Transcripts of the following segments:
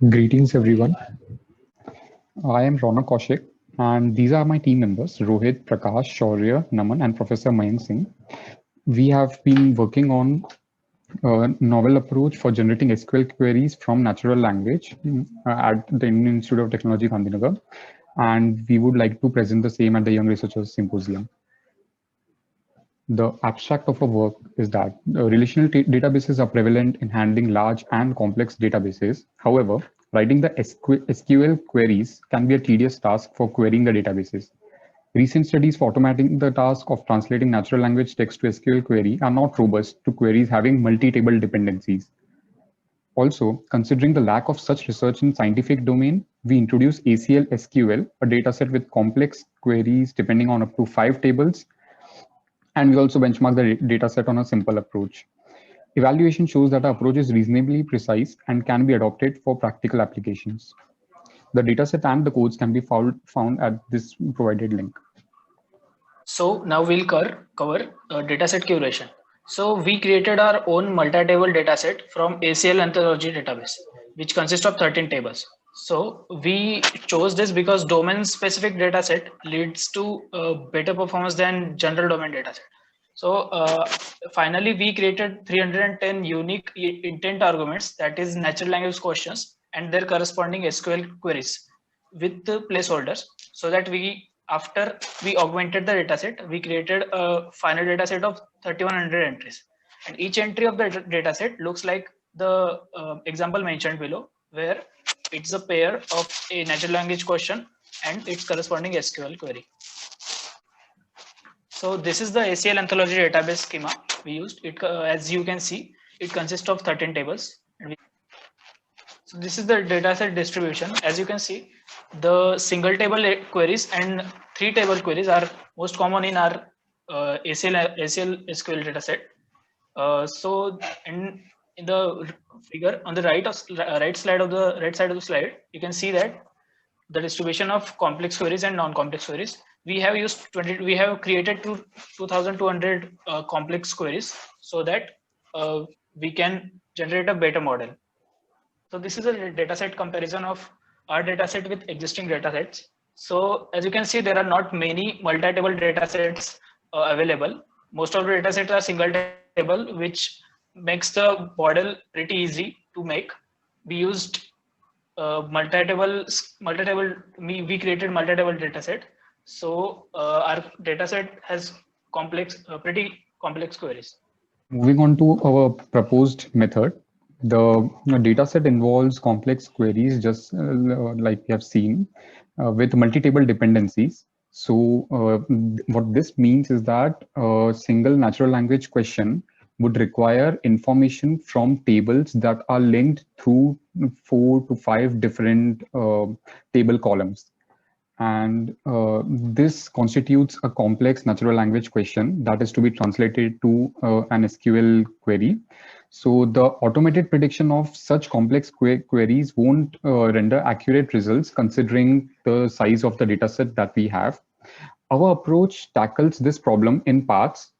Greetings, everyone. I am Ronak Kaushik, and these are my team members Rohit, Prakash, Shaurya, Naman, and Professor Mayank Singh. We have been working on a novel approach for generating SQL queries from natural language at the Indian Institute of Technology, Gandhinagar, and we would like to present the same at the Young Researchers Symposium. The abstract of our work is that relational databases are prevalent in handling large and complex databases. However, writing the SQL queries can be a tedious task for querying the databases. Recent studies for automating the task of translating natural language text to SQL query are not robust to queries having multi-table dependencies. Also, considering the lack of such research in scientific domain, we introduce ACL SQL, a dataset with complex queries depending on up to 5 tables, and we also benchmark the data set on a simple approach. Evaluation shows that our approach is reasonably precise and can be adopted for practical applications. The dataset and the codes can be found at this provided link. So now we'll cover dataset curation. So we created our own multi-table dataset from ACL Anthology database, which consists of 13 tables. So we chose this because domain-specific dataset leads to better performance than general domain dataset. So finally, we created 310 unique intent arguments, that is natural language questions, and their corresponding SQL queries with the placeholders, so that after we augmented the dataset, we created a final dataset of 3100 entries. And each entry of the dataset looks like the example mentioned below, where it's a pair of a natural language question and its corresponding SQL query. So this is the ACL Anthology database schema we used. It, as you can see, it consists of 13 tables. So this is the dataset distribution. As you can see, the single table queries and 3 table queries are most common in our ACL SQL dataset. So in the figure on the right side of the slide, you can see that the distribution of complex queries and non-complex queries. We have created 2,200 complex queries so that we can generate a better model. So this is a dataset comparison of our dataset with existing datasets. So as you can see, there are not many multi-table datasets available. Most of the datasets are single table, which makes the model pretty easy to make. We used we created multi-table dataset. So our dataset has pretty complex queries. Moving on to our proposed method, the dataset involves complex queries, just like we have seen, with multi-table dependencies. So what this means is that a single natural language question would require information from tables that are linked through 4 to 5 different table columns. And this constitutes a complex natural language question that is to be translated to an SQL query. So the automated prediction of such complex queries won't render accurate results considering the size of the dataset that we have. Our approach tackles this problem in parts.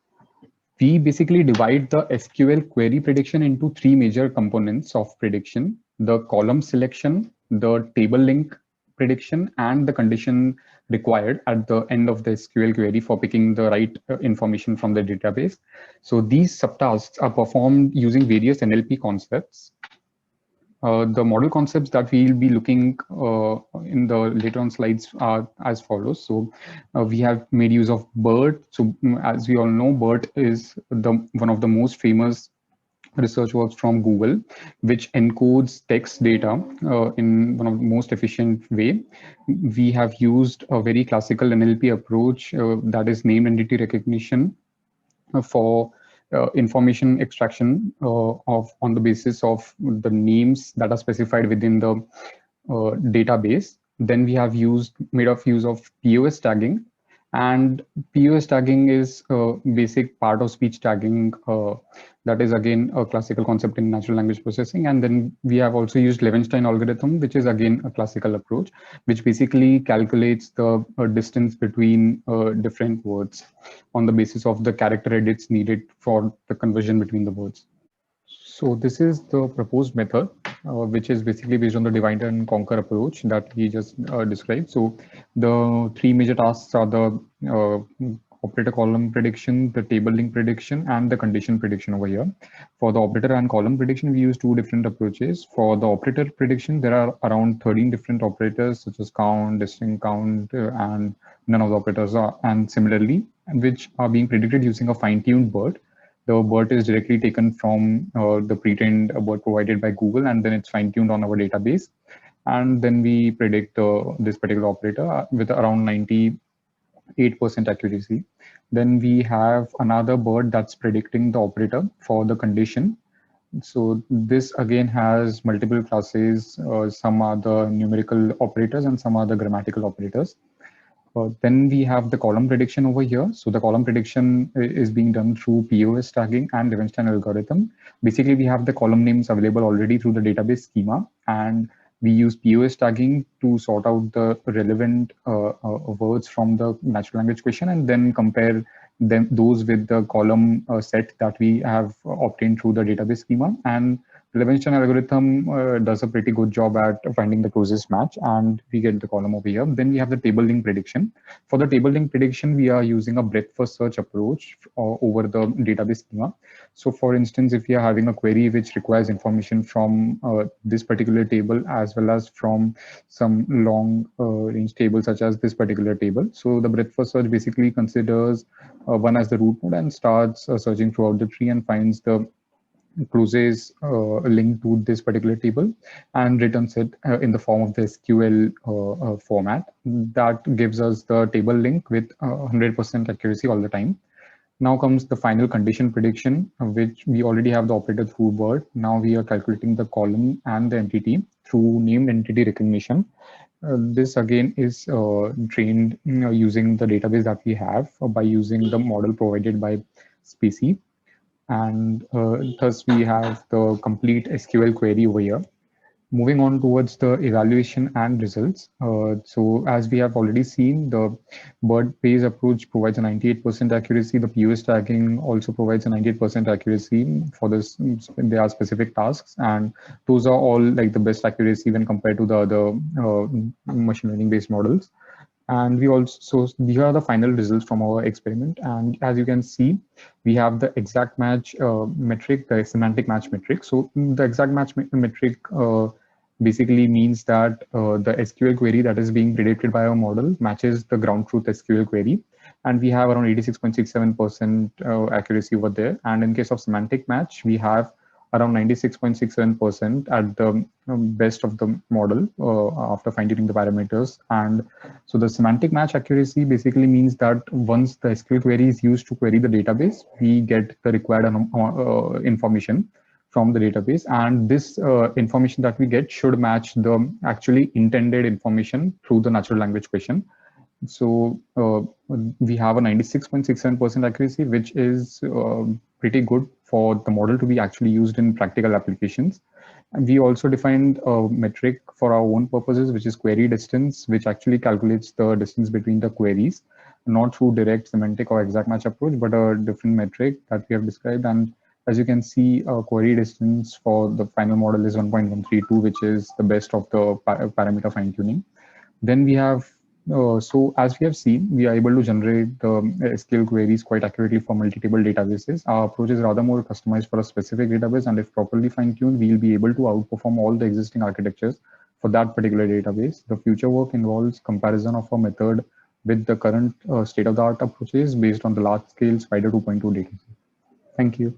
We basically divide the SQL query prediction into 3 major components of prediction: the column selection, the table link prediction, and the condition required at the end of the SQL query for picking the right information from the database. So these subtasks are performed using various NLP concepts. The model concepts that we'll be looking in the later on slides are as follows. So we have made use of BERT. So as we all know, BERT is one of the most famous research works from Google, which encodes text data in one of the most efficient way. We have used a very classical NLP approach that is named entity recognition for information extraction on the basis of the names that are specified within the database. Then we have made use of POS tagging, and POS tagging is a basic part of speech tagging that is again a classical concept in natural language processing. And then we have also used Levenstein algorithm, which is again a classical approach, which basically calculates the distance between different words on the basis of the character edits needed for the conversion between the words. So this is the proposed method, which is basically based on the divide and conquer approach that we just described. So the three major tasks are the operator column prediction, the table link prediction, and the condition prediction over here. For the operator and column prediction, we use two different approaches. For the operator prediction, there are around 13 different operators such as count, distinct count, and none of the operators are, and similarly, which are being predicted using a fine-tuned BERT. The BERT is directly taken from the pre-trained BERT provided by Google, and then it's fine-tuned on our database. And then we predict this particular operator with around 98% accuracy. Then we have another BERT that's predicting the operator for the condition. So this again has multiple classes. Some are the numerical operators and some are the grammatical operators. Then we have the column prediction over here. So the column prediction is being done through POS tagging and Levenshtein algorithm. Basically, we have the column names available already through the database schema, and we use POS tagging to sort out the relevant words from the natural language question and then compare those with the column set that we have obtained through the database schema. And the Levenshtein algorithm does a pretty good job at finding the closest match, and we get the column over here. Then we have the table link prediction. For the table link prediction, we are using a breadth first search approach over the database schema. So for instance, if we are having a query which requires information from this particular table as well as from some long range table such as this particular table. So the breadth first search basically considers one as the root node and starts searching throughout the tree and finds the closest link to this particular table and returns it in the form of the SQL format. That gives us the table link with 100% accuracy all the time. Now comes the final condition prediction, which we already have the operator through BERT. Now we are calculating the column and the entity through named entity recognition. This again is trained using the database that we have by using the model provided by Spacey. And thus we have the complete SQL query over here. Moving on towards the evaluation and results. So as we have already seen, the BERT-based approach provides a 98% accuracy. The POS tagging also provides a 98% accuracy for this. There are specific tasks, and those are all like the best accuracy when compared to the other machine learning-based models. And we also, so these are the final results from our experiment. And as you can see, we have the exact match metric, the semantic match metric. So the exact match metric basically means that the SQL query that is being predicted by our model matches the ground truth SQL query. And we have around 86.67% accuracy over there. And in case of semantic match, we have around 96.67% at the best of the model after fine-tuning the parameters. And so the semantic match accuracy basically means that once the SQL query is used to query the database, we get the required information from the database. And this information that we get should match the actually intended information through the natural language question. So we have a 96.67% accuracy, which is pretty good for the model to be actually used in practical applications. And we also defined a metric for our own purposes, which is query distance, which actually calculates the distance between the queries, not through direct semantic or exact match approach, but a different metric that we have described. And as you can see, query distance for the final model is 1.132, which is the best of the parameter fine tuning. Then we have so as we have seen, we are able to generate the SQL queries quite accurately for multi-table databases. Our approach is rather more customized for a specific database, and if properly fine-tuned, we'll be able to outperform all the existing architectures for that particular database. The future work involves comparison of a method with the current state-of-the-art approaches based on the large-scale Spider 2.2 dataset. Thank you.